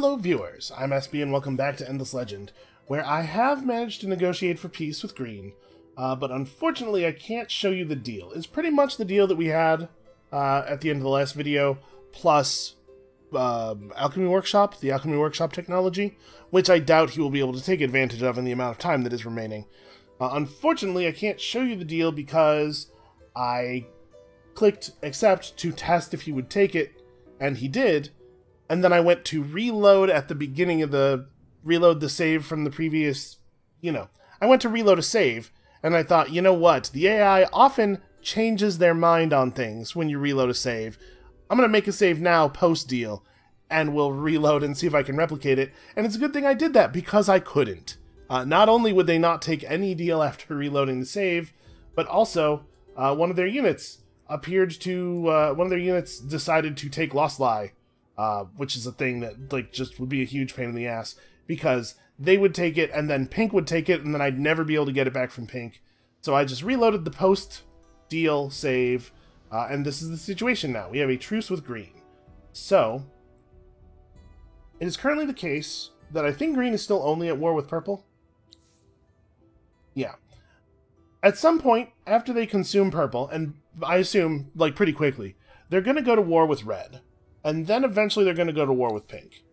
Hello viewers, I'm SB and welcome back to Endless Legend, where I have managed to negotiate for peace with Green, but unfortunately I can't show you the deal. It's pretty much the deal that we had at the end of the last video, plus Alchemy Workshop, the Alchemy Workshop technology, which I doubt he will be able to take advantage of in the amount of time that is remaining. Unfortunately, I can't show you the deal because I clicked accept to test if he would take it, and he did. And then I went to reload at the beginning of reload the save from the previous, I went to reload a save, and I thought, you know what, the AI often changes their mind on things when you reload a save. I'm going to make a save now, post-deal, and we'll reload and see if I can replicate it. And it's a good thing I did that, because I couldn't. Not only would they not take any deal after reloading the save, but also, one of their units decided to take Lost Lie. Which is a thing that, just would be a huge pain in the ass, because they would take it, and then Pink would take it, and then I'd never be able to get it back from Pink. So I just reloaded the post-deal save, and this is the situation now. We have a truce with Green. So, it is currently the case that I think Green is still only at war with Purple. Yeah. At some point, after they consume Purple, and I assume, pretty quickly, they're going to go to war with Red. And then eventually they're going to go to war with Pink.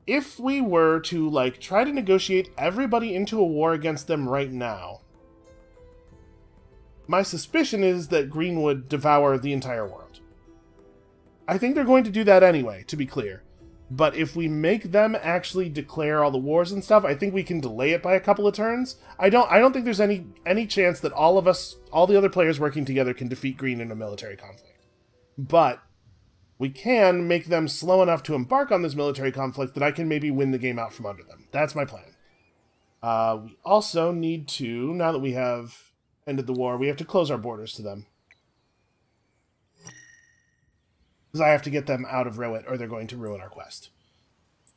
If we were to, try to negotiate everybody into a war against them right now, my suspicion is that Green would devour the entire world. I think they're going to do that anyway, to be clear. But if we make them actually declare all the wars and stuff, I think we can delay it by a couple of turns. I don't think there's any chance that all the other players working together can defeat Green in a military conflict. But we can make them slow enough to embark on this military conflict that I can maybe win the game out from under them. That's my plan. We also need to, now that we have ended the war, we have to close our borders to them. Because I have to get them out of Rowit, or they're going to ruin our quest.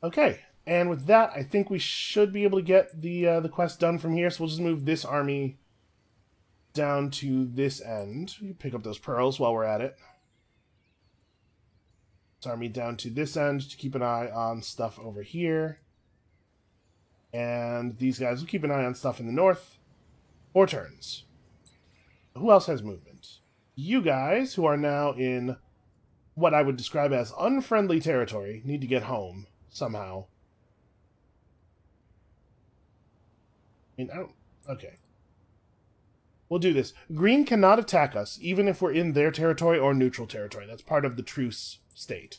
Okay, and with that, I think we should be able to get the quest done from here, so we'll just move this army down to this end. Pick up those pearls while we're at it. Army down to this end to keep an eye on stuff over here. And these guys will keep an eye on stuff in the north. 4 turns. Who else has movement? You guys, who are now in what I would describe as unfriendly territory, need to get home somehow. Okay. We'll do this. Green cannot attack us, even if we're in their territory or neutral territory. That's part of the truce state.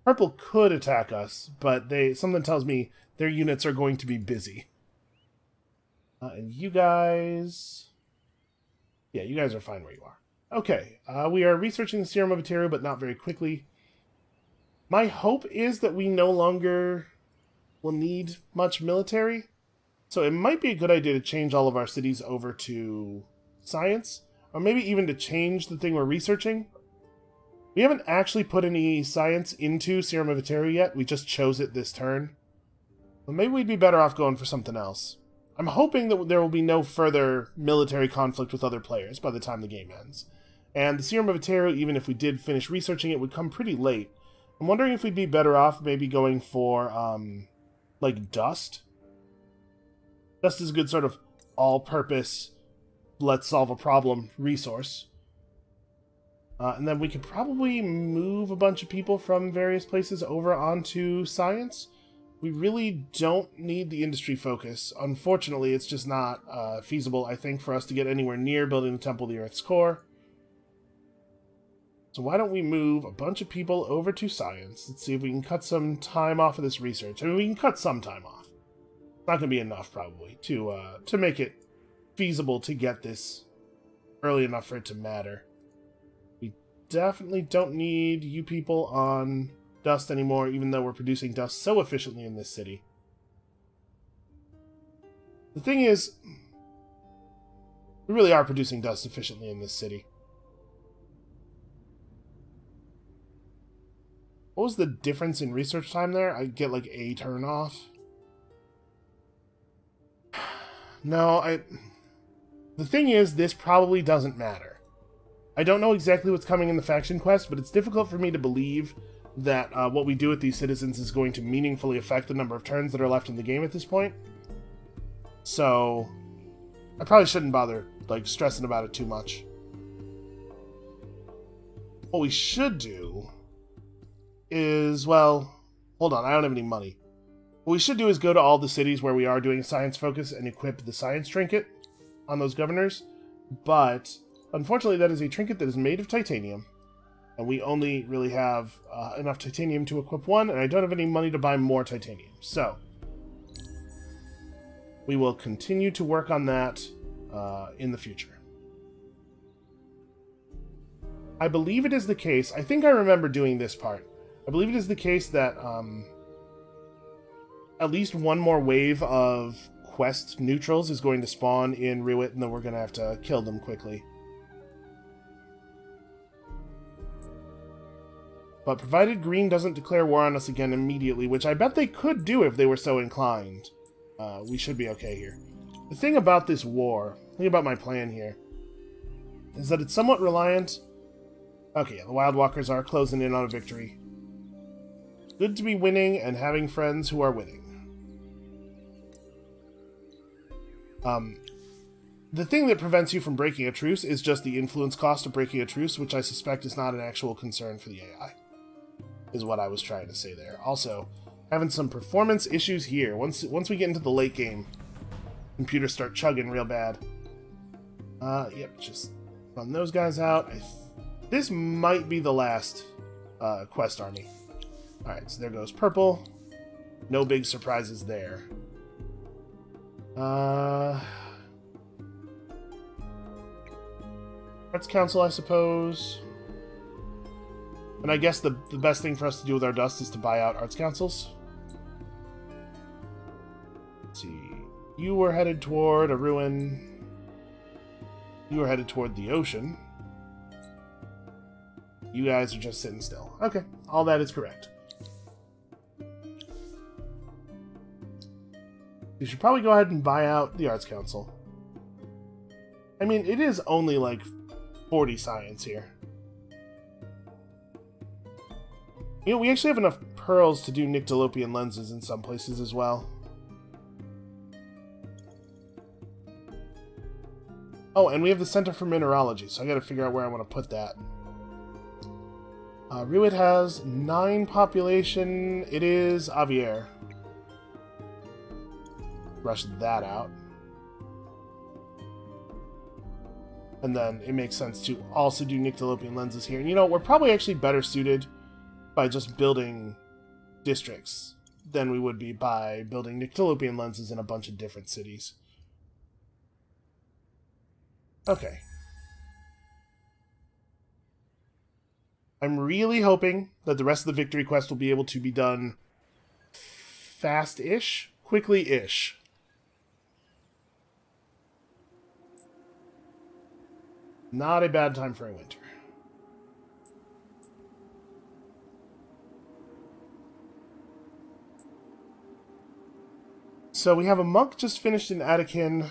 Purple could attack us, but something tells me their units are going to be busy. And you guys... Yeah, you guys are fine where you are. Okay, we are researching the Serum of Eteru, but not very quickly. My hope is that we no longer will need much military. So it might be a good idea to change all of our cities over to science, or maybe even to change the thing we're researching. We haven't actually put any science into Serum of Eteru yet, we just chose it this turn. Well, maybe we'd be better off going for something else. I'm hoping that there will be no further military conflict with other players by the time the game ends. And the Serum of Eteru, even if we did finish researching it, would come pretty late. I'm wondering if we'd be better off maybe going for, Dust. Dust is a good sort of all-purpose, let's solve a problem resource. And then we could probably move a bunch of people from various places over onto science. We really don't need the industry focus. Unfortunately, it's just not feasible, I think, for us to get anywhere near building the Temple of the Earth's core. So why don't we move a bunch of people over to science? Let's see if we can cut some time off of this research. I mean, we can cut some time off. Not going to be enough, probably, to make it feasible to get this early enough for it to matter. We definitely don't need you people on Dust anymore, even though we're producing Dust so efficiently in this city. The thing is, we really are producing Dust efficiently in this city. What was the difference in research time there? I get a turn off. No, the thing is, this probably doesn't matter. I don't know exactly what's coming in the faction quest, but it's difficult for me to believe that what we do with these citizens is going to meaningfully affect the number of turns that are left in the game at this point. So I probably shouldn't bother like stressing about it too much. What we should do is, well, hold on, I don't have any money. What we should do is go to all the cities where we are doing science focus and equip the science trinket on those governors. But unfortunately, that is a trinket that is made of titanium. And we only really have enough titanium to equip one, and I don't have any money to buy more titanium. So we will continue to work on that in the future. I believe it is the case, I think I remember doing this part. I believe it is the case that at least one more wave of quest neutrals is going to spawn in Ruit, and then we're going to have to kill them quickly. But provided Green doesn't declare war on us again immediately, which I bet they could do if they were so inclined, we should be okay here. The thing about this war, the thing about my plan here, is that it's somewhat reliant... Okay, yeah, the Wild Walkers are closing in on a victory. Good to be winning and having friends who are winning. The thing that prevents you from breaking a truce is just the influence cost of breaking a truce, which I suspect is not an actual concern for the AI. Is what I was trying to say there. Also, having some performance issues here. Once we get into the late game, computers start chugging real bad. Yep, just run those guys out. This might be the last quest army. Alright, so there goes purple. No big surprises there. Arts Council, I suppose. And I guess the best thing for us to do with our dust is to buy out Arts Councils. Let's see. You were headed toward a ruin. You were headed toward the ocean. You guys are just sitting still. Okay, all that is correct. You should probably go ahead and buy out the Arts Council. I mean, it is only like 40 science here. You know, we actually have enough pearls to do Nyctalopian lenses in some places as well. Oh, and we have the Center for Mineralogy, so I gotta figure out where I want to put that. Ruit has 9 population. It is Avier. Rush that out. And then it makes sense to also do Nyctalopian lenses here. And you know, we're probably actually better suited by just building districts than we would be by building Nyctalopian lenses in a bunch of different cities. Okay. I'm really hoping that the rest of the victory quest will be able to be done fast-ish, quickly-ish. Not a bad time for a winter. So we have a monk just finished in Attican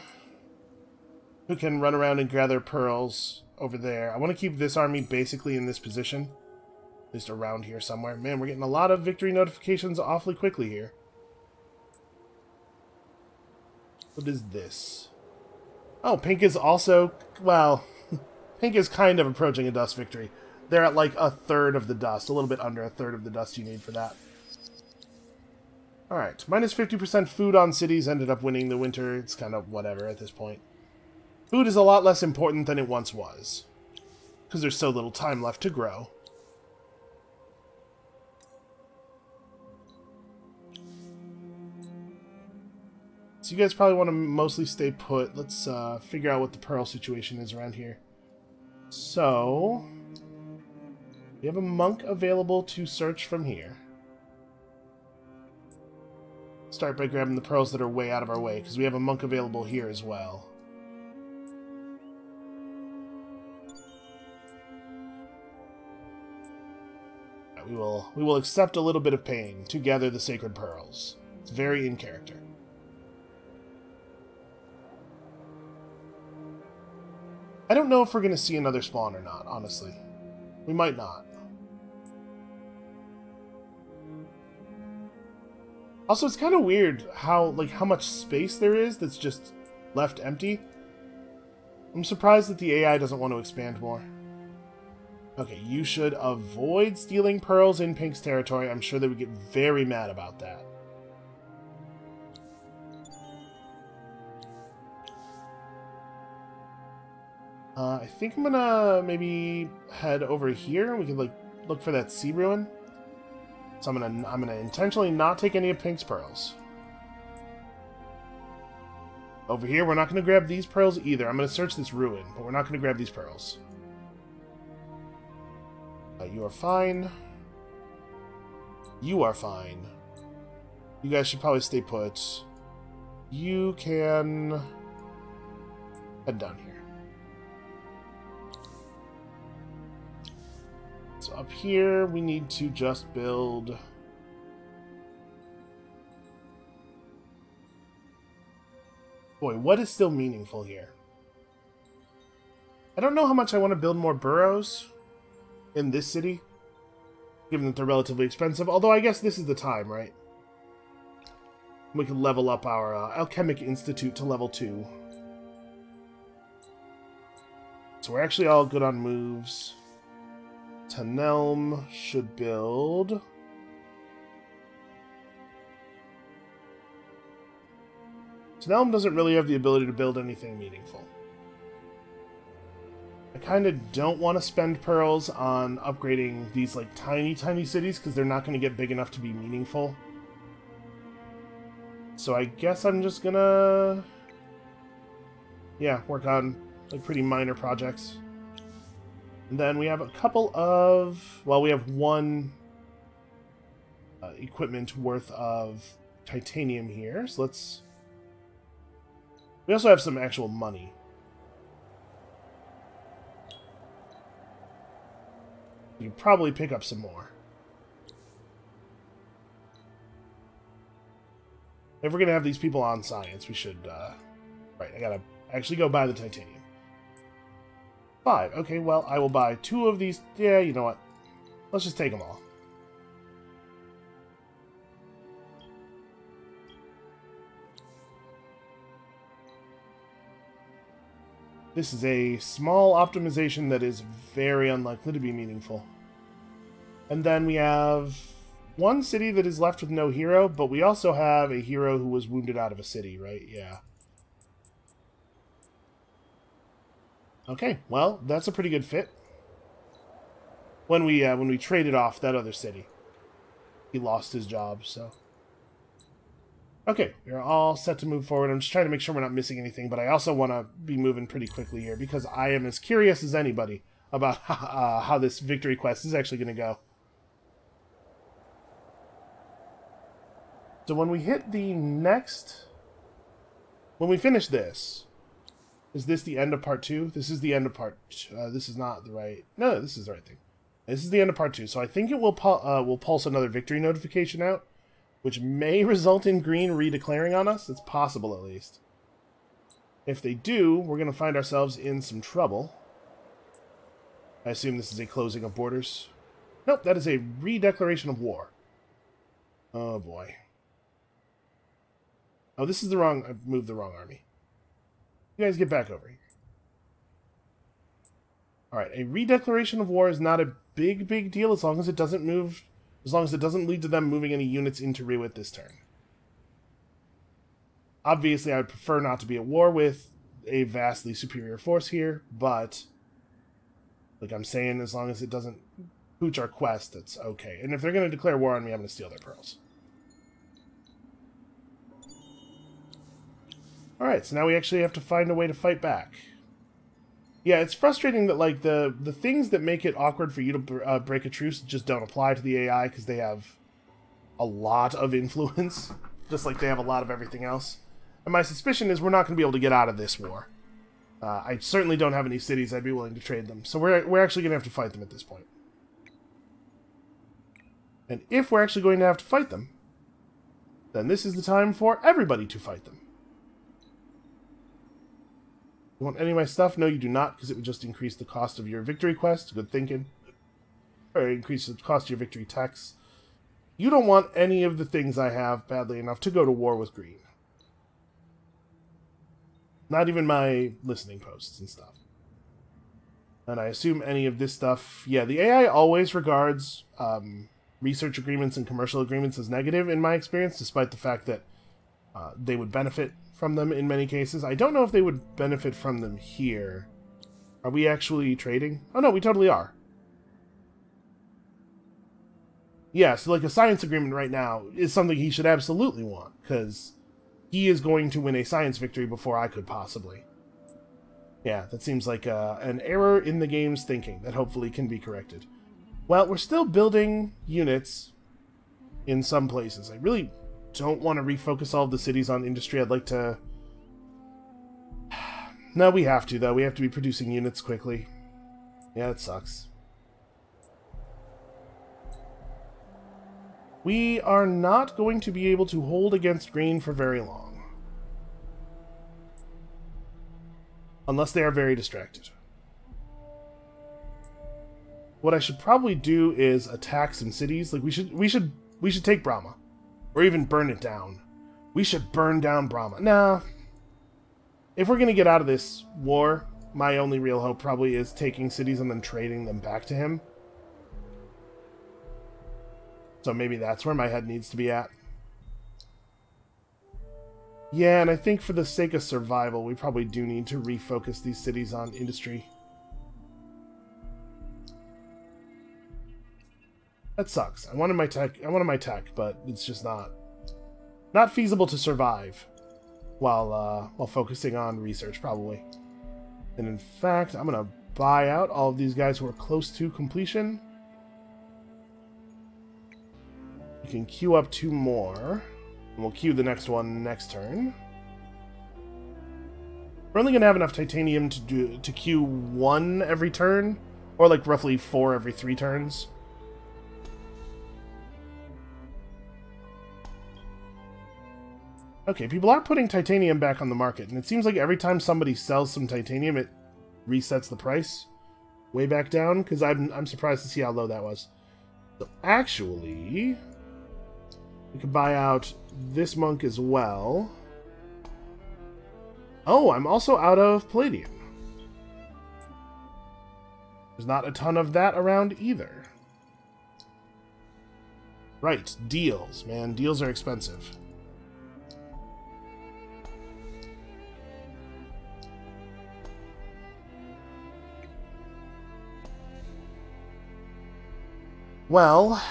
who can run around and gather pearls over there. I want to keep this army basically in this position. At least around here somewhere. Man, we're getting a lot of victory notifications awfully quickly here. What is this? Oh, pink is also... Well, pink is kind of approaching a dust victory. They're at like a third of the dust. A little bit under a third of the dust you need for that. Alright, minus 50% food on cities ended up winning the winter. It's kind of whatever at this point. Food is a lot less important than it once was. Because there's so little time left to grow. So you guys probably want to mostly stay put. Let's figure out what the pearl situation is around here. So, we have a monk available to search from here. Start by grabbing the pearls that are way out of our way, because we have a monk available here as well. We will accept a little bit of pain to gather the sacred pearls. It's very in character. I don't know if we're going to see another spawn or not, honestly. We might not. Also, it's kind of weird how much space there is that's just left empty. I'm surprised that the AI doesn't want to expand more. Okay, you should avoid stealing pearls in Pink's territory. I'm sure they would get very mad about that. I think I'm gonna maybe head over here. We could look for that sea ruin. So I'm gonna intentionally not take any of Pink's pearls. Over here, we're not gonna grab these pearls either. I'm gonna search this ruin, but we're not gonna grab these pearls. You are fine. You are fine. You guys should probably stay put. You can head down here. So up here, we need to just build... Boy, what is still meaningful here? I don't know how much I want to build more burrows in this city, given that they're relatively expensive, although I guess this is the time, right? We can level up our Alchemic Institute to level 2. So we're actually all good on moves. Tanelm should build... Tanelm doesn't really have the ability to build anything meaningful. I kind of don't want to spend pearls on upgrading these tiny cities because they're not going to get big enough to be meaningful. So I guess I'm just gonna... yeah, work on pretty minor projects. And then we have a couple of... well, we have one equipment worth of titanium here, so let's... we also have some actual money. You can probably pick up some more. If we're going to have these people on science, we should... right, I gotta actually go buy the titanium. 5. Okay, well, I will buy 2 of these. Yeah, you know what? Let's just take them all. This is a small optimization that is very unlikely to be meaningful. And then we have one city that is left with no hero, but we also have a hero who was wounded out of a city, right? Yeah. Okay, well, that's a pretty good fit. When we traded off that other city, he lost his job, so... okay, we're all set to move forward. I'm just trying to make sure we're not missing anything, but I also want to be moving pretty quickly here, because I am as curious as anybody about how this victory quest is actually going to go. So when we hit the next... when we finish this... is this the end of part 2? This is the end of part... this is not the right... no, this is the right thing. This is the end of part 2, so I think it will pulse another victory notification out, which may result in Green redeclaring on us. It's possible, at least. If they do, we're going to find ourselves in some trouble. I assume this is a closing of borders. Nope, that is a redeclaration of war. Oh, boy. Oh, this is the wrong... I've moved the wrong army. You guys get back over here. Alright, a redeclaration of war is not a big deal as long as it doesn't move... as long as it doesn't lead to them moving any units into Riwit this turn. Obviously, I would prefer not to be at war with a vastly superior force here, but... like I'm saying, as long as it doesn't pooch our quest, it's okay. And if they're going to declare war on me, I'm going to steal their pearls. Alright, so now we actually have to find a way to fight back. Yeah, it's frustrating that, like, the things that make it awkward for you to break a truce just don't apply to the AI, because they have a lot of influence, just like they have a lot of everything else. And my suspicion is we're not going to be able to get out of this war. I certainly don't have any cities I'd be willing to trade them, so we're actually going to have to fight them at this point. And if we're actually going to have to fight them, then this is the time for everybody to fight them. You want any of my stuff? No, you do not, because it would just increase the cost of your victory quest. Good thinking. Or increase the cost of your victory tax. You don't want any of the things I have badly enough to go to war with green. Not even my listening posts and stuff. And I assume any of this stuff... Yeah, the AI always regards research agreements and commercial agreements as negative in my experience, despite the fact that they would benefit from them in many cases. I don't know if they would benefit from them here. Are we actually trading? Oh no, we totally are. Yeah, so like a science agreement right now is something he should absolutely want, because he is going to win a science victory before I could possibly. Yeah, that seems like an error in the game's thinking that hopefully can be corrected. Well, we're still building units in some places. I really don't want to refocus all of the cities on industry. I'd like to... No, we have to, though. We have to be producing units quickly. Yeah, it sucks. We are not going to be able to hold against green for very long. Unless they are very distracted. What I should probably do is attack some cities. Like we should take Brahma. Or even burn it down. We should burn down Brahma. Nah. If we're going to get out of this war, my only real hope probably is taking cities and then trading them back to him. So maybe that's where my head needs to be at. Yeah, and I think for the sake of survival, we probably do need to refocus these cities on industry. That sucks. I wanted my tech, but it's just not feasible to survive while focusing on research, probably. And in fact, I'm gonna buy out all of these guys who are close to completion. You can queue up 2 more, and we'll queue the next one next turn. We're only gonna have enough titanium to queue 1 every turn, or like roughly 4 every 3 turns. Okay, people are putting titanium back on the market, and it seems like every time somebody sells some titanium, it resets the price way back down, because I'm surprised to see how low that was. So actually, we could buy out this monk as well. Oh, I'm also out of palladium. There's not a ton of that around either. Right, deals, man. Deals are expensive. Well,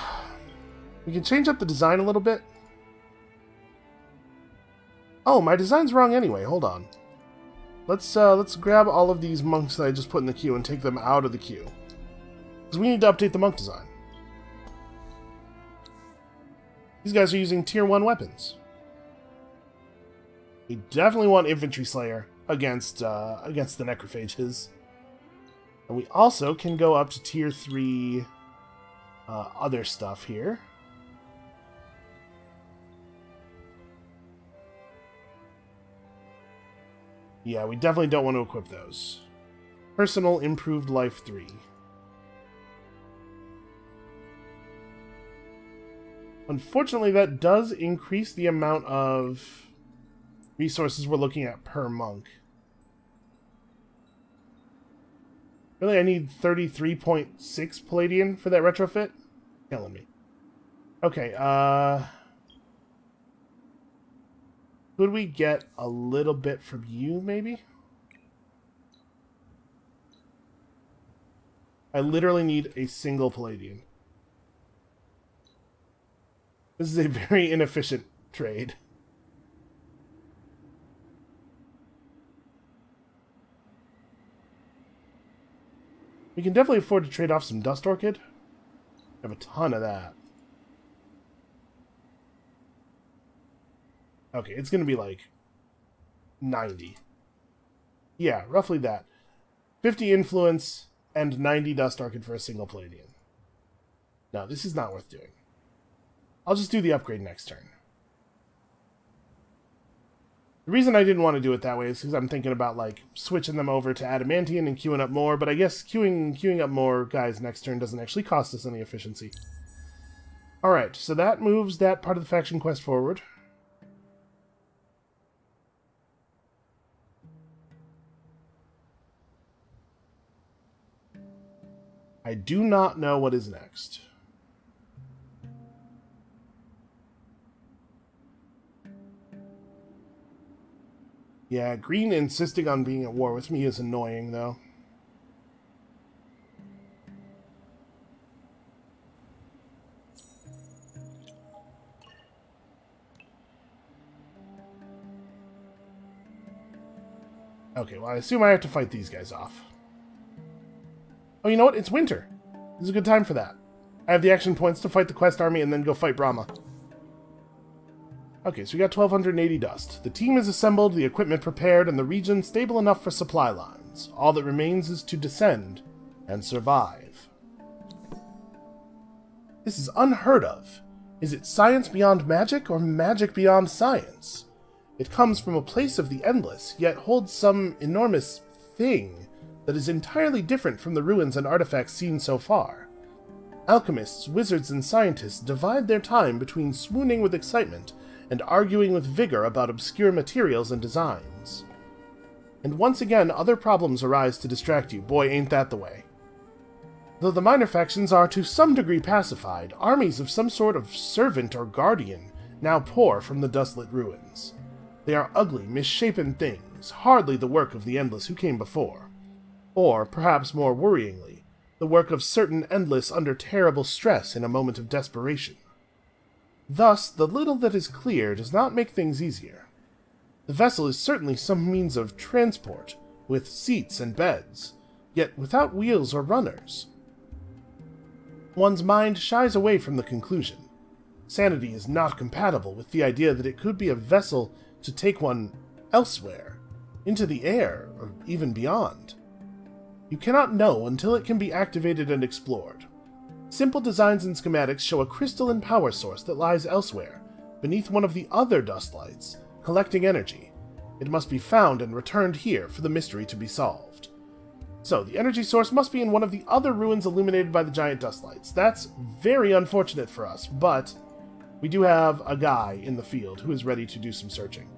we can change up the design a little bit. Oh, my design's wrong anyway. Hold on. Let's grab all of these monks that I just put in the queue and take them out of the queue. Because we need to update the monk design. These guys are using tier 1 weapons. We definitely want Infantry Slayer against the Necrophages. And we also can go up to tier 3 other stuff here. Yeah, we definitely don't want to equip those. Personal Improved Life 3. Unfortunately, that does increase the amount of resources we're looking at per monk. Really, I need 33.6 palladium for that retrofit? Killing me. Okay, could we get a little bit from you, maybe? I literally need a single palladium. This is a very inefficient trade. We can definitely afford to trade off some Dust Orchid. I have a ton of that. Okay, it's going to be like 90. Yeah, roughly that. 50 Influence and 90 Dust Orchid for a single palladium. No, this is not worth doing. I'll just do the upgrade next turn. The reason I didn't want to do it that way is because I'm thinking about, like, switching them over to Adamantium and queuing up more, but I guess queuing up more guys next turn doesn't actually cost us any efficiency. Alright, so that moves that part of the faction quest forward. I do not know what is next. Yeah, Green insisting on being at war with me is annoying, though. Okay, well, I assume I have to fight these guys off. Oh, you know what? It's winter. This is a good time for that. I have the action points to fight the quest army and then go fight Brahma. Okay, so we got 1280 dust. The team is assembled, the equipment prepared, and the region stable enough for supply lines. All that remains is to descend and survive. This is unheard of. Is it science beyond magic or magic beyond science? It comes from a place of the endless, yet holds some enormous thing that is entirely different from the ruins and artifacts seen so far. Alchemists, wizards, and scientists divide their time between swooning with excitement and arguing with vigor about obscure materials and designs. And once again, other problems arise to distract you. Boy, ain't that the way. Though the minor factions are to some degree pacified, armies of some sort of servant or guardian now pour from the dustlit ruins. They are ugly, misshapen things, hardly the work of the Endless who came before. Or, perhaps more worryingly, the work of certain Endless under terrible stress in a moment of desperation. Thus, the little that is clear does not make things easier. The vessel is certainly some means of transport, with seats and beds, yet without wheels or runners. One's mind shies away from the conclusion. Sanity is not compatible with the idea that it could be a vessel to take one elsewhere, into the air, or even beyond. You cannot know until it can be activated and explored. Simple designs and schematics show a crystalline power source that lies elsewhere, beneath one of the other dust lights, collecting energy. It must be found and returned here for the mystery to be solved. So, the energy source must be in one of the other ruins illuminated by the giant dust lights. That's very unfortunate for us, but we do have a guy in the field who is ready to do some searching.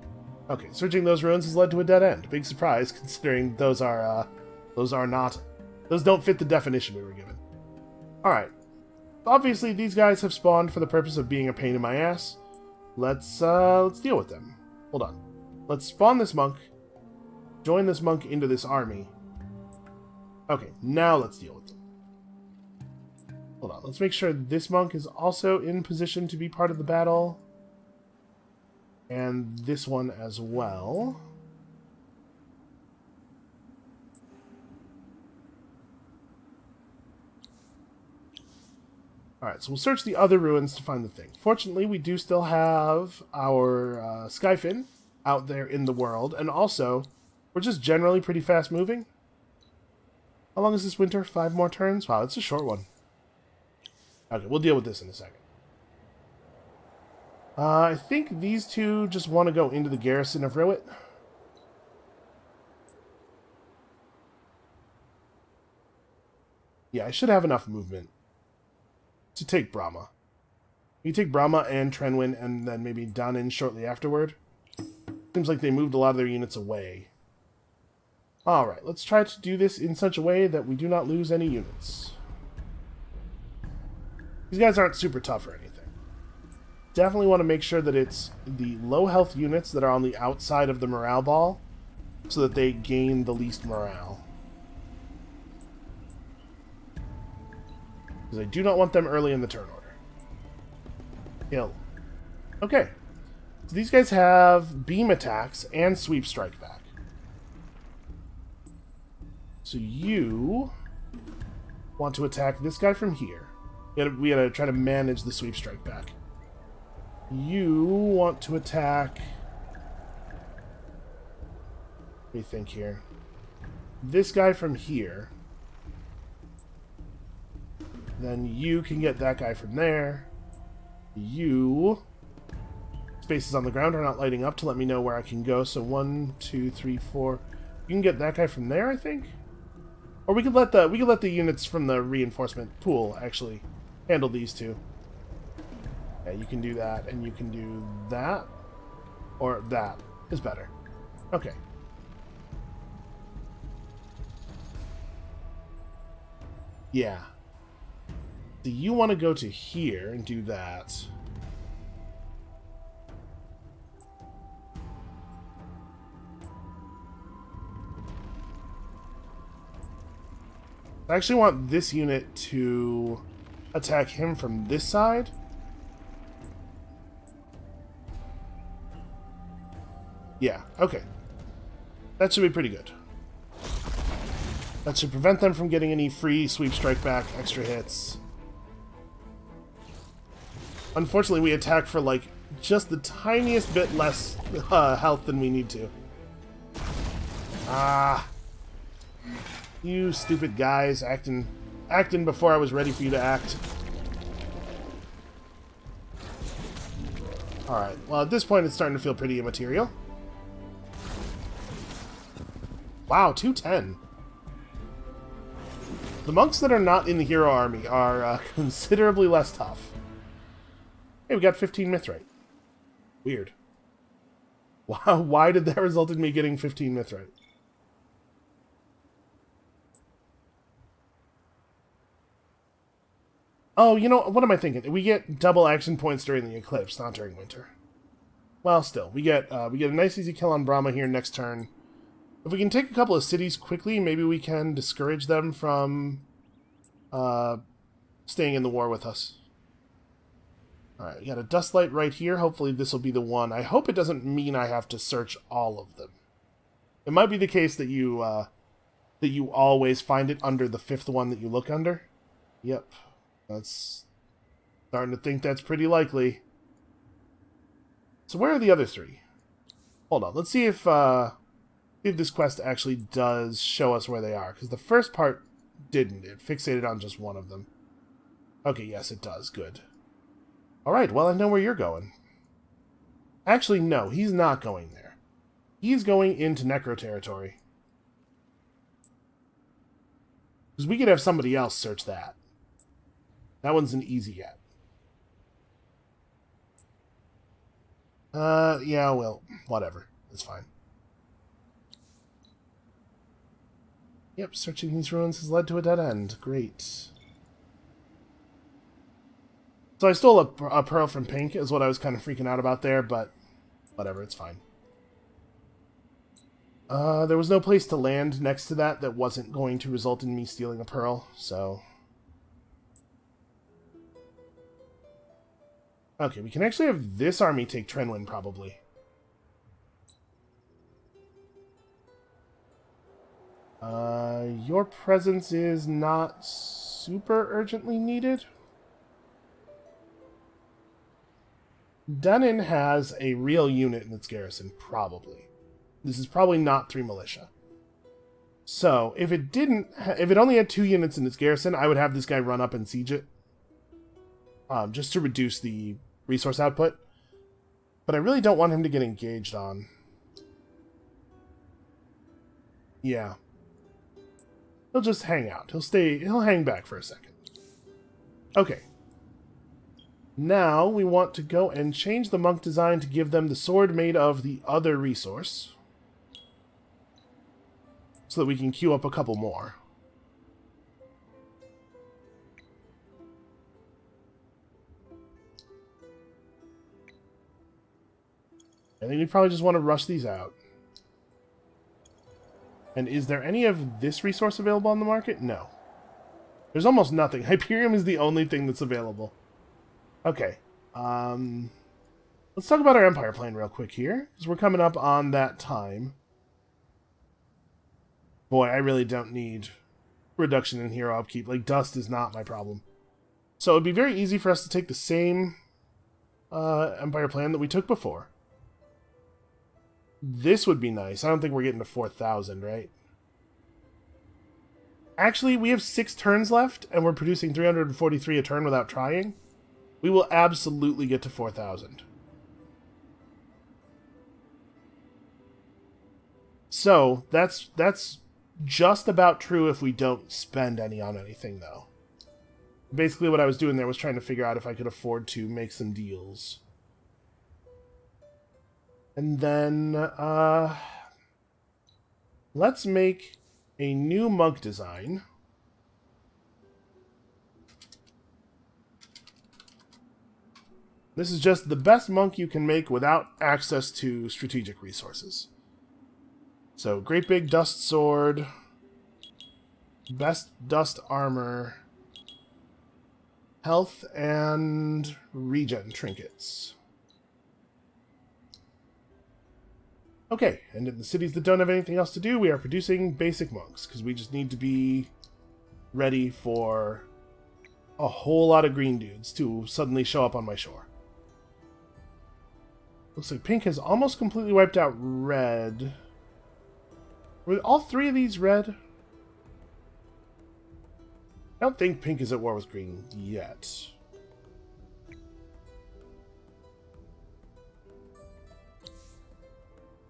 Okay, searching those ruins has led to a dead end. Big surprise, considering those don't fit the definition we were given. Alright. Obviously, these guys have spawned for the purpose of being a pain in my ass. Let's deal with them. Hold on. Let's spawn this monk. Join this monk into this army. Okay, now let's deal with them. Hold on, let's make sure this monk is also in position to be part of the battle. And this one as well. Alright, so we'll search the other ruins to find the thing. Fortunately, we do still have our Skyfin out there in the world, and also, we're just generally pretty fast moving. How long is this winter? 5 more turns? Wow, it's a short one. Okay, we'll deal with this in a second. I think these two just want to go into the garrison of Rowit. Yeah, I should have enough movement to take Brahma. You take Brahma and Trenwin and then maybe Danin shortly afterward. Seems like they moved a lot of their units away. Alright, let's try to do this in such a way that we do not lose any units. These guys aren't super tough or anything. Definitely want to make sure that it's the low health units that are on the outside of the morale ball so that they gain the least morale. Because I do not want them early in the turn order. Kill. Okay. So these guys have beam attacks and sweep strike back. So you want to attack this guy from here. We gotta try to manage the sweep strike back. You want to attack... What do you think here? This guy from here. Then you can get that guy from there. You... Spaces on the ground are not lighting up to let me know where I can go. So 1, 2, 3, 4. You can get that guy from there, I think? Or we could let the units from the reinforcement pool actually handle these two. Yeah, you can do that, and you can do that. Or that is better. Okay. Yeah. So you want to go to here and do that. I actually want this unit to attack him from this side. Yeah, okay. That should be pretty good. That should prevent them from getting any free sweep strike back extra hits. Unfortunately, we attack for, like, just the tiniest bit less health than we need to. Ah. You stupid guys acting before I was ready for you to act. Alright, well at this point it's starting to feel pretty immaterial. Wow, 210. The monks that are not in the hero army are considerably less tough. Hey, we got 15 mithrite. Weird. Wow, why did that result in me getting 15 mithrite? Oh, you know, what am I thinking? We get double action points during the eclipse, not during winter. Well, still, we get a nice easy kill on Brahma here next turn. If we can take a couple of cities quickly, maybe we can discourage them from staying in the war with us. Alright, we got a Dustlight right here. Hopefully this will be the one. I hope it doesn't mean I have to search all of them. It might be the case that you always find it under the 5th one that you look under. Yep. That's starting to think that's pretty likely. So where are the other 3? Hold on, let's see if this quest actually does show us where they are, because the first part didn't. It fixated on just one of them. Okay, yes, it does. Good. Alright, well, I know where you're going. Actually, no, he's not going there. He's going into Necro territory. Because we could have somebody else search that. That one's an easy get. Yeah, well, whatever. It's fine. Yep, searching these ruins has led to a dead end. Great. So I stole a pearl from Pink, is what I was kind of freaking out about there, but whatever, it's fine. There was no place to land next to that wasn't going to result in me stealing a pearl, so... Okay, we can actually have this army take Trenwyn, probably. Your presence is not super urgently needed. Dunnan has a real unit in its garrison, probably. This is probably not 3 militia. So, if it only had 2 units in its garrison, I would have this guy run up and siege it. Just to reduce the resource output. But I really don't want him to get engaged on. Yeah. He'll just hang out. He'll hang back for a second. Okay. Now we want to go and change the monk design to give them the sword made of the other resource. So that we can queue up a couple more. I think we probably just want to rush these out. And is there any of this resource available on the market? No. There's almost nothing. Hyperium is the only thing that's available. Okay. Let's talk about our Empire plan real quick here, because we're coming up on that time. Boy, I really don't need reduction in hero upkeep. Like, dust is not my problem. So it would be very easy for us to take the same Empire plan that we took before. This would be nice. I don't think we're getting to 4,000, right? Actually, we have 6 turns left, and we're producing 343 a turn without trying. We will absolutely get to 4,000. So, that's just about true if we don't spend any on anything, though. Basically what I was doing there was trying to figure out if I could afford to make some deals. And then, let's make a new monk design. This is just the best monk you can make without access to strategic resources. So, great big dust sword, best dust armor, health and regen trinkets. Okay, and in the cities that don't have anything else to do, we are producing basic monks, because we just need to be ready for a whole lot of green dudes to suddenly show up on my shore. Looks like pink has almost completely wiped out red. Were all three of these red? I don't think pink is at war with green yet.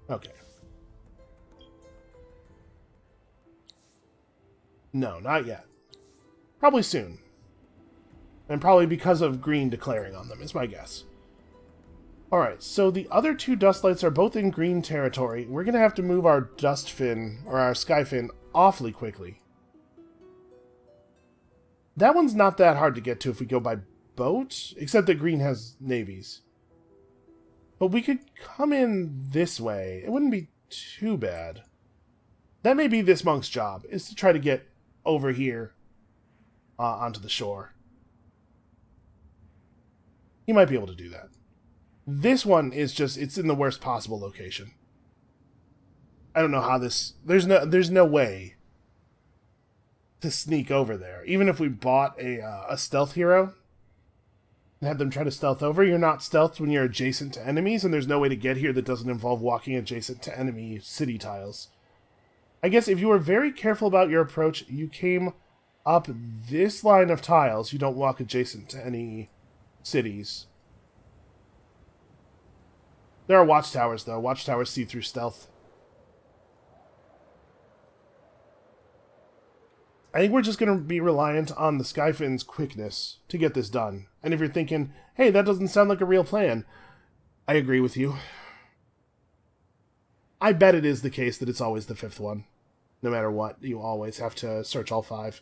Okay. No, not yet. Probably soon. And probably because of green declaring on them, is my guess. Alright, so the other two dust lights are both in green territory. We're going to have to move our dust fin, or our sky fin, awfully quickly. That one's not that hard to get to if we go by boat, except that green has navies. But we could come in this way. It wouldn't be too bad. That may be this monk's job, is to try to get over here onto the shore. He might be able to do that. This one is just, it's in the worst possible location. I don't know how this, there's no way to sneak over there. Even if we bought a stealth hero and had them try to stealth over, you're not stealthed when you're adjacent to enemies, and there's no way to get here that doesn't involve walking adjacent to enemy city tiles. I guess if you were very careful about your approach, you came up this line of tiles, you don't walk adjacent to any cities. There are watchtowers, though. Watchtowers see through stealth. I think we're just going to be reliant on the Skyfin's quickness to get this done. And if you're thinking, hey, that doesn't sound like a real plan, I agree with you. I bet it is the case that it's always the fifth one. No matter what, you always have to search all five.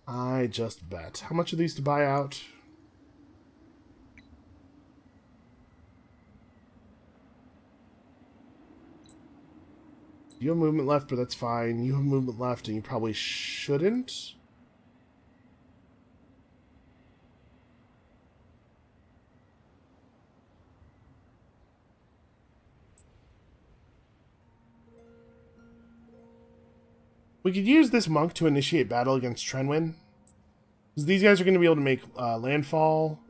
I just bet. How much are these to buy out? You have movement left, but that's fine. You have movement left, and you probably shouldn't. We could use this monk to initiate battle against Trenwin. Because these guys are going to be able to make landfall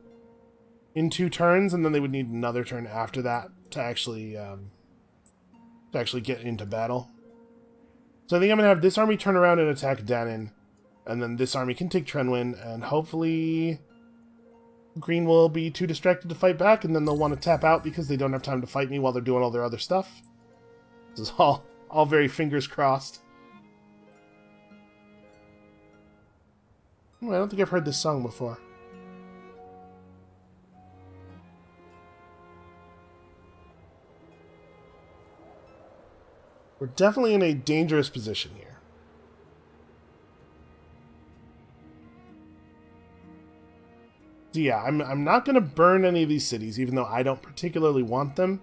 in 2 turns, and then they would need another turn after that to actually get into battle. So I think I'm going to have this army turn around and attack Danon, and then this army can take Trenwin, and hopefully green will be too distracted to fight back, and then they'll want to tap out because they don't have time to fight me while they're doing all their other stuff. This is all very fingers crossed. Oh, I don't think I've heard this song before. We're definitely in a dangerous position here. So yeah, I'm not going to burn any of these cities, even though I don't particularly want them,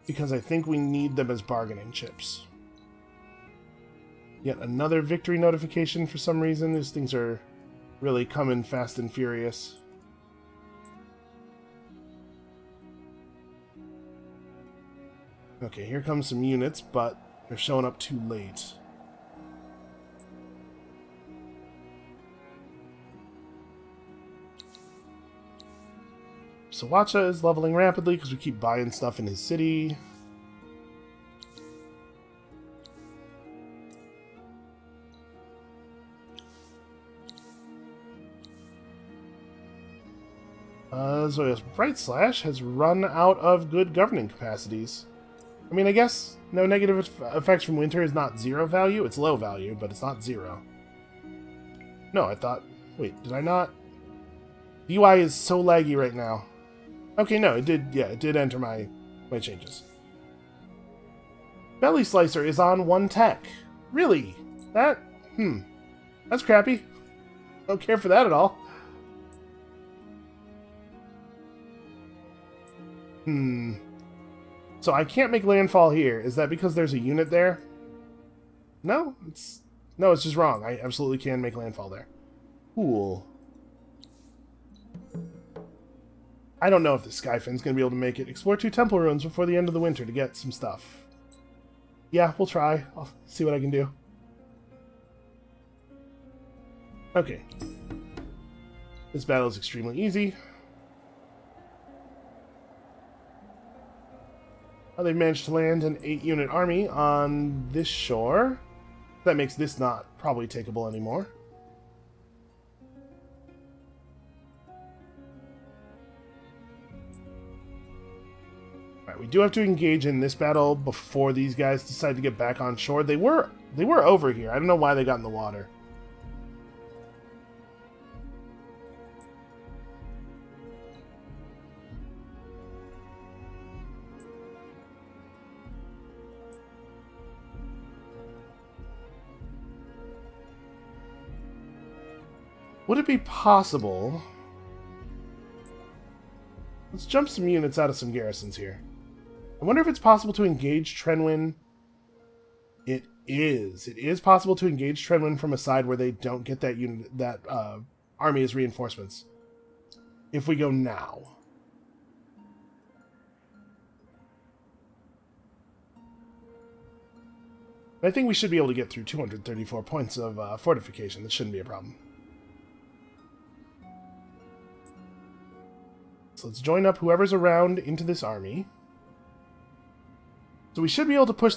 because I think we need them as bargaining chips. Yet another victory notification for some reason. These things are really coming fast and furious. Okay, here comes some units, but they're showing up too late. Sawacha is leveling rapidly because we keep buying stuff in his city. Zoya's Bright Slash has run out of good governing capacities. I mean, I guess no negative effects from winter is not 0 value. It's low value, but it's not 0. No, I thought Wait, did I not? UI is so laggy right now. Okay, no, it did, yeah, it did enter my changes. Belly Slicer is on 1 tech. Really? That's crappy. Don't care for that at all. So I can't make landfall here. Is that because there's a unit there? No, it's just wrong. I absolutely can make landfall there. Cool. I don't know if the Skyfin's going to be able to make it. Explore 2 temple ruins before the end of the winter to get some stuff. Yeah, we'll try. I'll see what I can do. Okay. This battle is extremely easy. Oh, they've managed to land an 8-unit army on this shore. That makes this not probably takeable anymore. Alright, we do have to engage in this battle before these guys decide to get back on shore. They were over here. I don't know why they got in the water. Would it be possible... Let's jump some units out of some garrisons here. I wonder if it's possible to engage Trenwyn. It is. It is possible to engage Trenwyn from a side where they don't get that unit, that army as reinforcements. If we go now. I think we should be able to get through 234 points of fortification. This shouldn't be a problem. So let's join up whoever's around into this army. So we should be able to push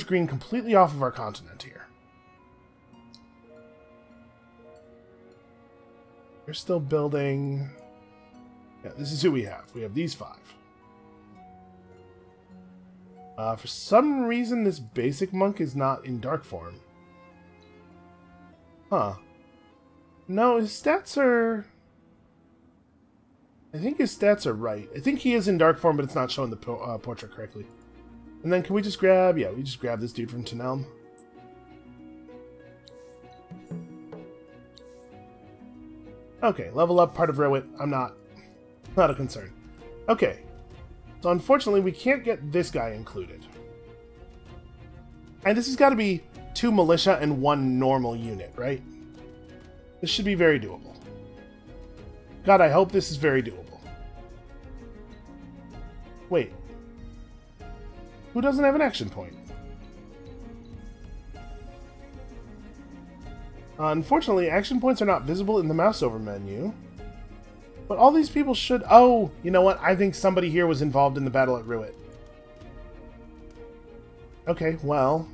green completely off of our continent here. They're still building. Yeah, this is who we have. We have these 5. For some reason, this basic monk is not in dark form. Huh. No, his stats are... I think his stats are right. I think he is in dark form, but it's not showing the portrait correctly. And then can we just grab... Yeah, we just grab this dude from Tenelm. Okay, level up part of Rowit. I'm not a concern. Okay. So unfortunately, we can't get this guy included. And this has got to be 2 militia and 1 normal unit, right? This should be very doable. God, I hope this is very doable. Wait. Who doesn't have an action point? Unfortunately, action points are not visible in the mouse over menu. But all these people should... Oh, you know what? I think somebody here was involved in the battle at Rowit. Okay, well...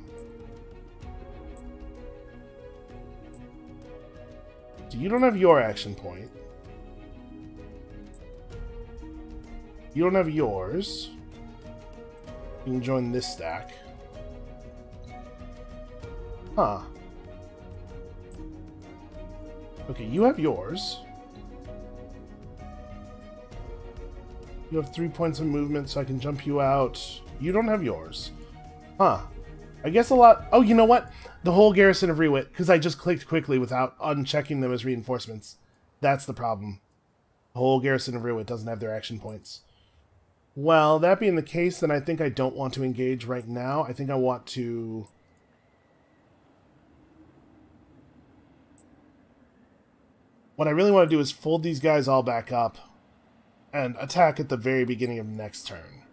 So you don't have your action point. You don't have yours. You can join this stack. Huh. Okay, you have yours. You have 3 points of movement, so I can jump you out. You don't have yours. Huh. I guess a lot... Oh, you know what? The whole garrison of Rewit, because I just clicked quickly without unchecking them as reinforcements. That's the problem. The whole garrison of Rewit doesn't have their action points. Well, that being the case, then I think I don't want to engage right now. I think I want to... What I really want to do is fold these guys all back up and attack at the very beginning of next turn.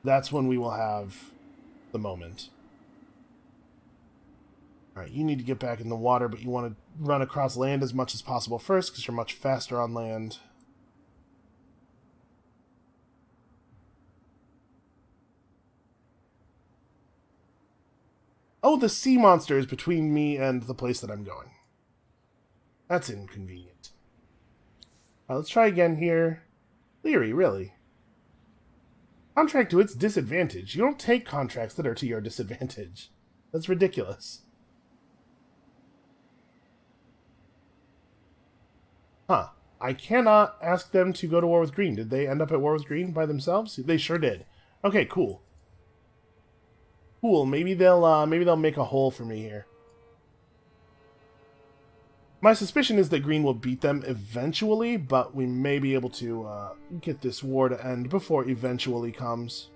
That's when we will have the moment. Alright, you need to get back in the water, but you want to run across land as much as possible first, because you're much faster on land. Oh, the sea monster is between me and the place that I'm going. That's inconvenient. Let's try again here. Leary, really? Contract to its disadvantage. You don't take contracts that are to your disadvantage. That's ridiculous. Huh. I cannot ask them to go to war with green. Did they end up at war with green by themselves? They sure did. Okay, cool. Cool. Maybe they'll make a hole for me here. My suspicion is that green will beat them eventually, but we may be able to get this war to end before eventually comes.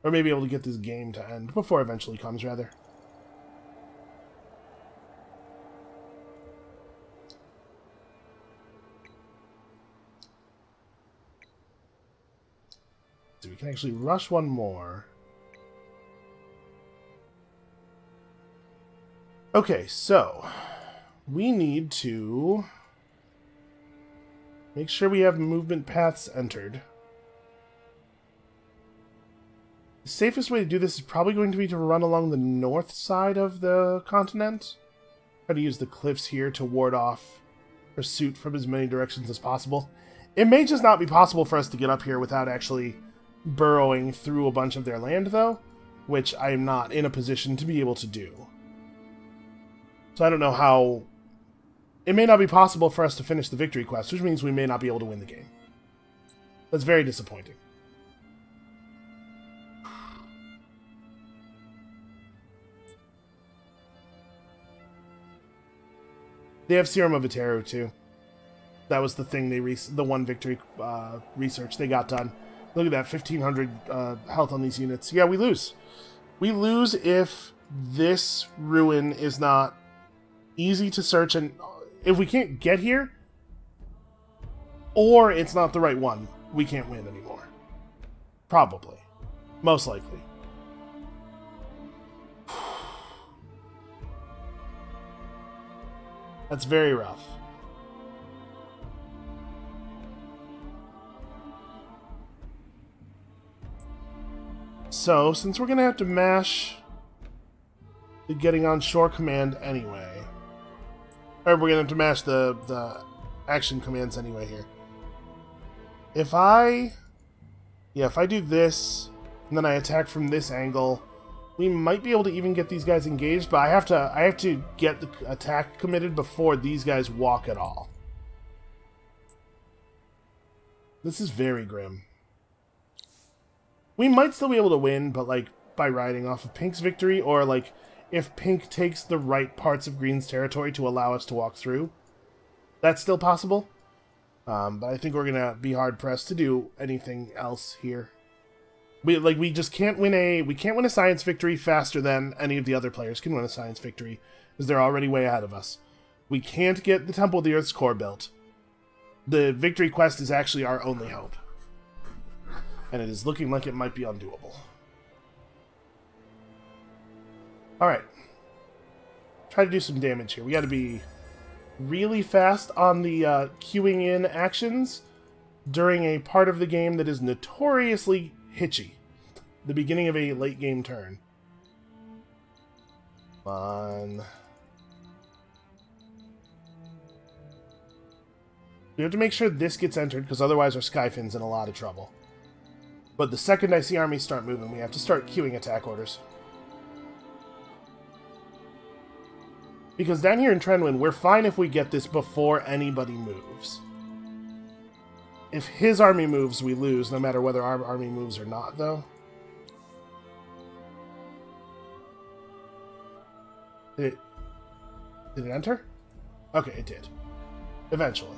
Or maybe able to get this game to end before eventually comes, rather. So we can actually rush one more. Okay, so we need to make sure we have movement paths entered. The safest way to do this is probably going to be to run along the north side of the continent. Try to use the cliffs here to ward off pursuit from as many directions as possible. It may just not be possible for us to get up here without actually burrowing through a bunch of their land, though, which I am not in a position to be able to do. So I don't know how... It may not be possible for us to finish the victory quest, which means we may not be able to win the game. That's very disappointing. They have Serum of Eteru, too. That was the thing the one victory research they got done. Look at that, 1,500 health on these units. Yeah, we lose. We lose if this ruin is not easy to search, and if we can't get here, or it's not the right one, we can't win anymore. Probably. Most likely. That's very rough. So, since we're going to have to mash the getting on shore command anyway, or we're going to have to mash the action commands anyway here. If I do this, and then I attack from this angle, we might be able to even get these guys engaged, but I have to get the attack committed before these guys walk at all. This is very grim. We might still be able to win, but like by riding off of Pink's victory, or like if Pink takes the right parts of Green's territory to allow us to walk through. That's still possible. But I think we're gonna be hard pressed to do anything else here. We just can't win a science victory faster than any of the other players can win a science victory, because they're already way ahead of us. We can't get the Temple of the Earth's core built. The victory quest is actually our only hope. And it is looking like it might be undoable. Alright. Try to do some damage here. We gotta be really fast on the queuing in actions during a part of the game that is notoriously hitchy. The beginning of a late game turn. Come on. We have to make sure this gets entered, because otherwise our Skyfin's in a lot of trouble. But the second I see armies start moving, we have to start queuing attack orders. Because down here in Trenwyn, we're fine if we get this before anybody moves. If his army moves, we lose, no matter whether our army moves or not, though. Did it enter? Okay, it did. Eventually.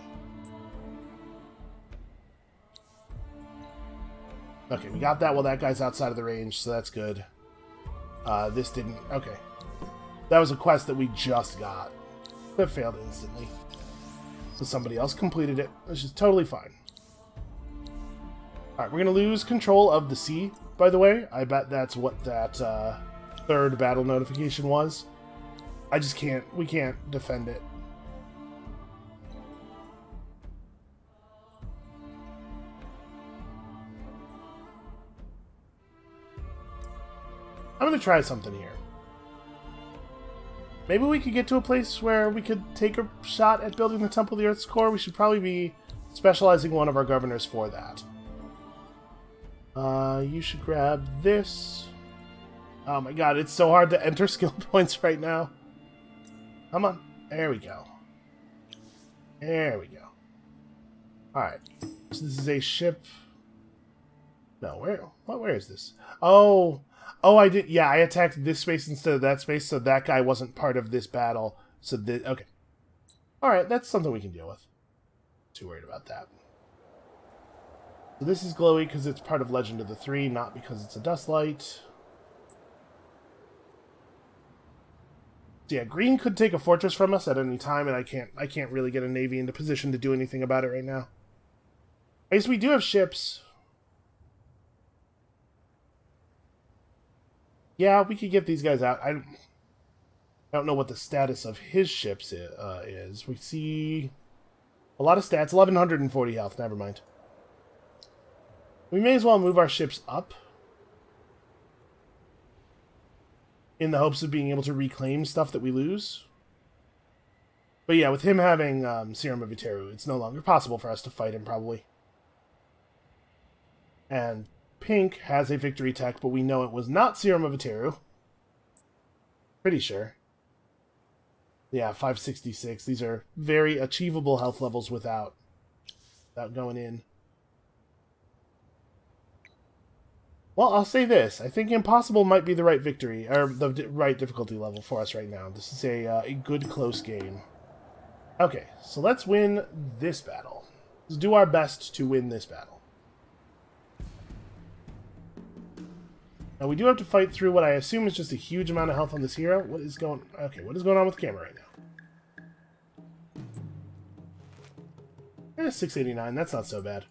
Okay, we got that while that guy's outside of the range, so that's good. This didn't... Okay. That was a quest that we just got. That failed instantly. So somebody else completed it, which is totally fine. Alright, we're going to lose control of the sea, by the way. I bet that's what that third battle notification was. I just can't... We can't defend it. I'm going to try something here. Maybe we could get to a place where we could take a shot at building the Temple of the Earth's core. We should probably be specializing one of our governors for that. You should grab this. Oh my god, it's so hard to enter skill points right now. Come on. There we go. There we go. Alright. So this is a ship... No, where is this? Oh, I did. Yeah, I attacked this space instead of that space, so that guy wasn't part of this battle. So okay. All right, that's something we can deal with. Too worried about that. So this is glowy because it's part of Legend of the Three, not because it's a dust light. So yeah, green could take a fortress from us at any time, and I can't really get a navy into position to do anything about it right now. I guess we do have ships. Yeah, we could get these guys out. I don't know what the status of his ships is. We see a lot of stats. 1,140 health. Never mind. We may as well move our ships up in the hopes of being able to reclaim stuff that we lose. But yeah, with him having Serum of Iteru, it's no longer possible for us to fight him, probably. And Pink has a victory tech, but we know it was not Serum of Iteru. Pretty sure. Yeah, 566. These are very achievable health levels without going in. Well, I'll say this. I think Impossible might be the right victory, or the right difficulty level for us right now. This is a good close game. Okay, so let's win this battle. Let's do our best to win this battle. Now, we do have to fight through what I assume is just a huge amount of health on this hero. What is going on with the camera right now? 689. That's not so bad.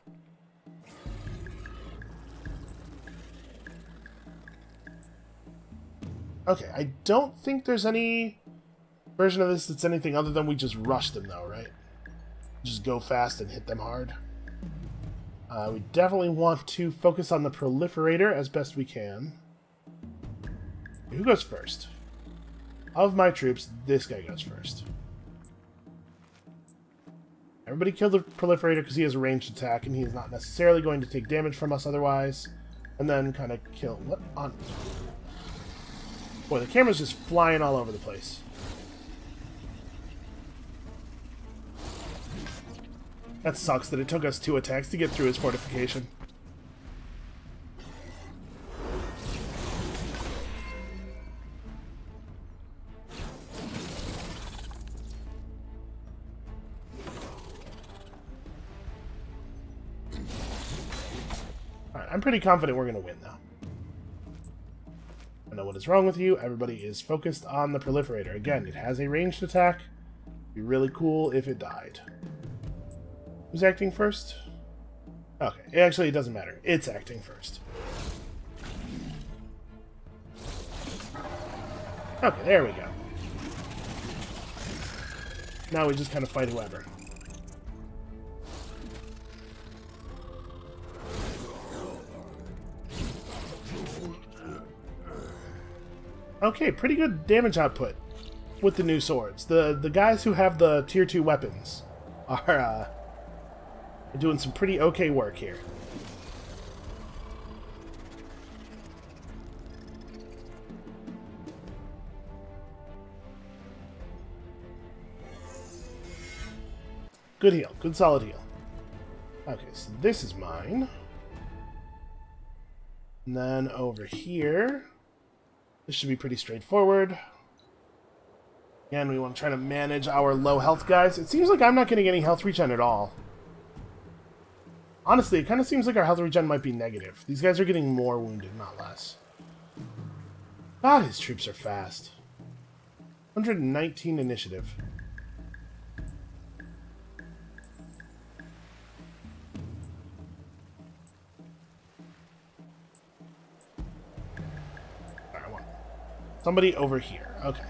Okay, I don't think there's any version of this that's anything other than we just rush them, though, right? Just go fast and hit them hard. We definitely want to focus on the proliferator as best we can. Who goes first? Of my troops, this guy goes first. Everybody kill the proliferator because he has a ranged attack and he is not necessarily going to take damage from us otherwise. And then kind of kill... What on... Boy, the camera's just flying all over the place. That sucks that it took us 2 attacks to get through his fortification. Alright, I'm pretty confident we're going to win, though. I know what is wrong with you. Everybody is focused on the proliferator. Again, it has a ranged attack. It'd be really cool if it died. Who's acting first? Okay, actually it doesn't matter. It's acting first. Okay, there we go. Now we just kind of fight whoever. Okay, pretty good damage output with the new swords. The guys who have the tier 2 weapons are doing some pretty okay work here. Good heal. Good solid heal. Okay, so this is mine. And then over here, this should be pretty straightforward. Again, we want to try to manage our low health guys. It seems like I'm not getting any health regen at all. Honestly, it kind of seems like our health regen might be negative. These guys are getting more wounded, not less. God, his troops are fast. 119 initiative. Alright, I want somebody over here. Okay.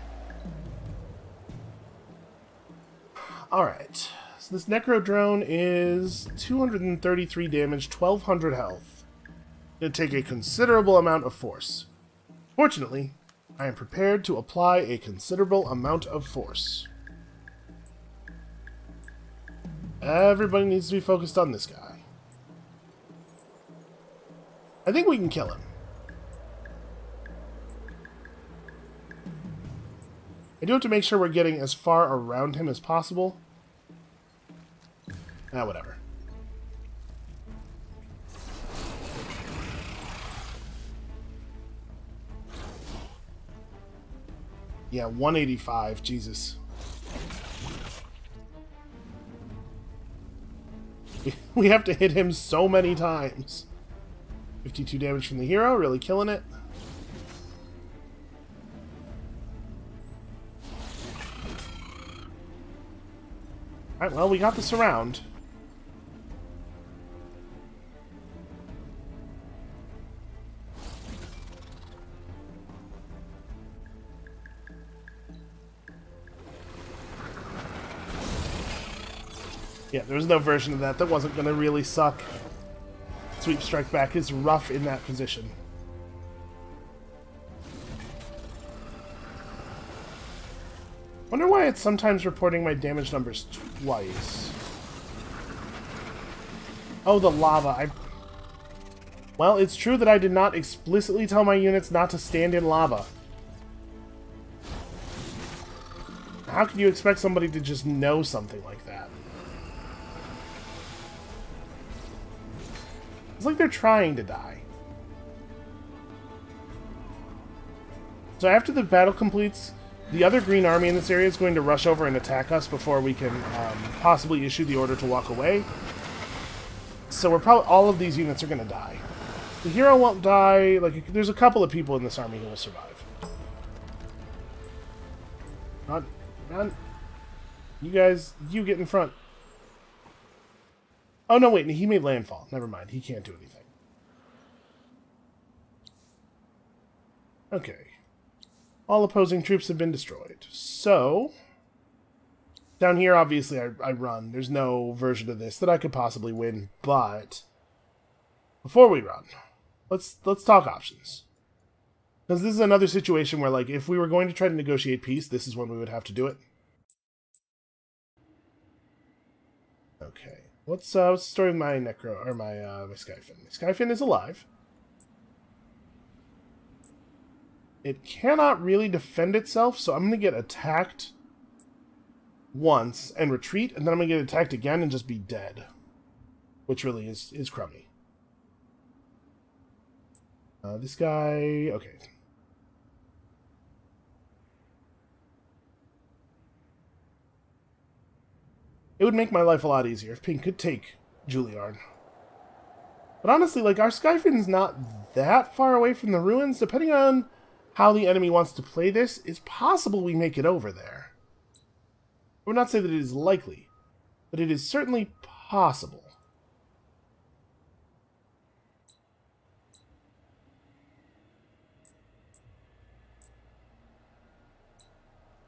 Alright. So this Necro Drone is 233 damage, 1200 health. It'll take a considerable amount of force. Fortunately, I am prepared to apply a considerable amount of force. Everybody needs to be focused on this guy. I think we can kill him. I do have to make sure we're getting as far around him as possible. Ah, whatever. Yeah, 185. Jesus. We have to hit him so many times. 52 damage from the hero, really killing it. Alright, well, we got the surround. Yeah, there was no version of that wasn't going to really suck. Sweep Strike Back is rough in that position. Wonder why it's sometimes reporting my damage numbers twice. Oh, the lava. Well, it's true that I did not explicitly tell my units not to stand in lava. How could you expect somebody to just know something like that? It's like they're trying to die. So after the battle completes, the other green army in this area is going to rush over and attack us before we can possibly issue the order to walk away. So we're probably all of these units are going to die. The hero won't die. Like, there's a couple of people in this army who will survive. Not, you guys, you get in front. Oh, no, wait, he made landfall. Never mind, he can't do anything. Okay. All opposing troops have been destroyed. So, down here, obviously, I run. There's no version of this that I could possibly win, but before we run, let's talk options. Because this is another situation where, like, if we were going to try to negotiate peace, this is when we would have to do it. Okay. What's the story of my Necro, or my Skyfin? Skyfin is alive. It cannot really defend itself, so I'm going to get attacked once and retreat, and then I'm going to get attacked again and just be dead. Which really is crummy. This guy... okay. It would make my life a lot easier if Pink could take Juliarn. But honestly, like, our Skyfin's not that far away from the ruins. Depending on how the enemy wants to play this, it's possible we make it over there. I would not say that it is likely, but it is certainly possible.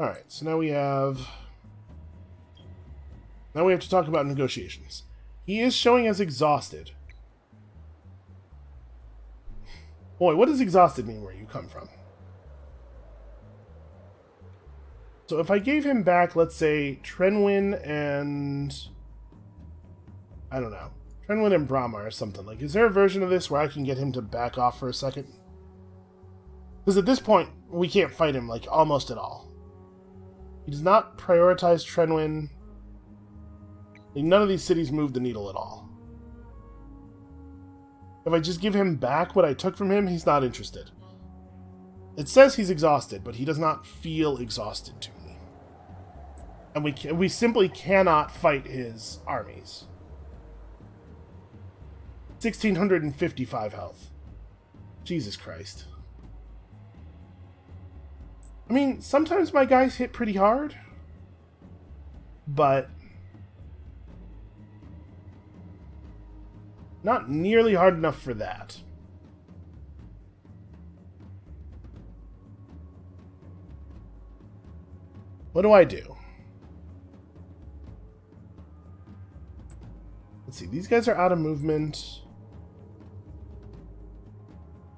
Alright, so now we have... now we have to talk about negotiations. He is showing us exhausted. Boy, what does exhausted mean where you come from? So if I gave him back, let's say, Trenwyn and... I don't know. Trenwyn and Brahma or something. Like, is there a version of this where I can get him to back off for a second? Because at this point, we can't fight him, like, almost at all. He does not prioritize Trenwyn. Like, none of these cities move the needle at all. If I just give him back what I took from him, he's not interested. It says he's exhausted, but he does not feel exhausted to me. And we simply cannot fight his armies. 1,655 health. Jesus Christ. I mean, sometimes my guys hit pretty hard, but not nearly hard enough for that. What do I do? Let's see, these guys are out of movement.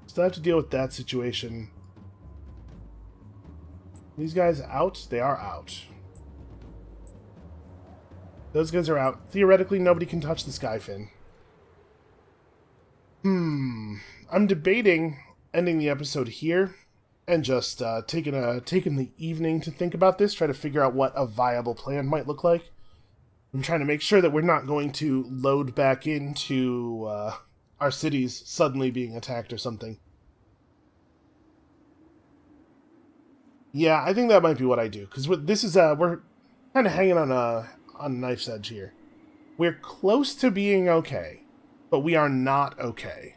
Still have to deal with that situation. These guys out? They are out. Those guys are out. Theoretically, nobody can touch the Skyfin. I'm debating ending the episode here and just taking the evening to think about this, try to figure out what a viable plan might look like. I'm trying to make sure that we're not going to load back into our cities suddenly being attacked or something. Yeah, I think that might be what I do, because this is we're kind of hanging on a knife's edge here. We're close to being okay, but we are not okay.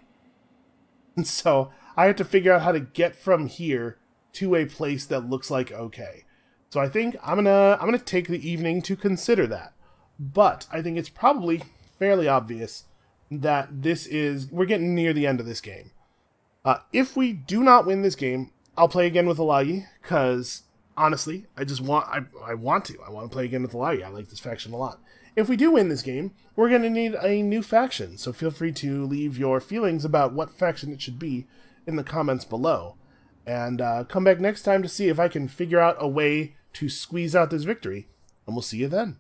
And so I have to figure out how to get from here to a place that looks like okay. So I think I'm gonna take the evening to consider that. But I think it's probably fairly obvious that we're getting near the end of this game. If we do not win this game, I'll play again with Alagi, because honestly, I want to play again with Alagi. I like this faction a lot. If we do win this game, we're going to need a new faction, so feel free to leave your feelings about what faction it should be in the comments below. And come back next time to see if I can figure out a way to squeeze out this victory, and we'll see you then.